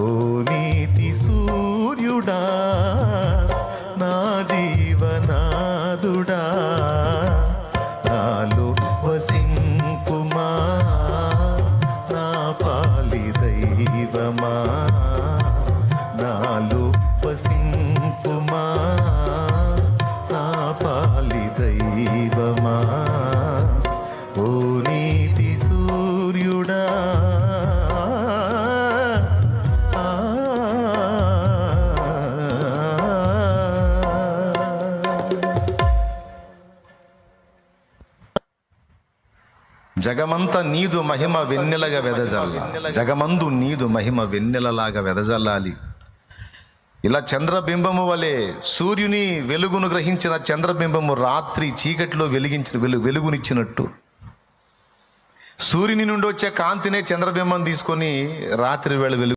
ఓ నీతి సూర్యుడా, నా జీవనాదుడా, నాలో వసింపుమా, నా పాలి దైవమా, నాలో వసింపుమా, నా పాలి దైవమా, ఓ నీతి సూర్యుడా. జగమంత నీదు మహిమ వెన్నెలగా వెదజల్ల, జగమందు నీదు మహిమ వెన్నెలలాగా వెదజల్లాలి. ఇలా చంద్రబింబము వలె సూర్యుని వెలుగును గ్రహించిన చంద్రబింబము రాత్రి చీకటిలో వెలుగునిచ్చినట్టు సూర్యుని నుండి వచ్చే కాంతినే చంద్రబింబం తీసుకొని రాత్రి వేళ వెలుగు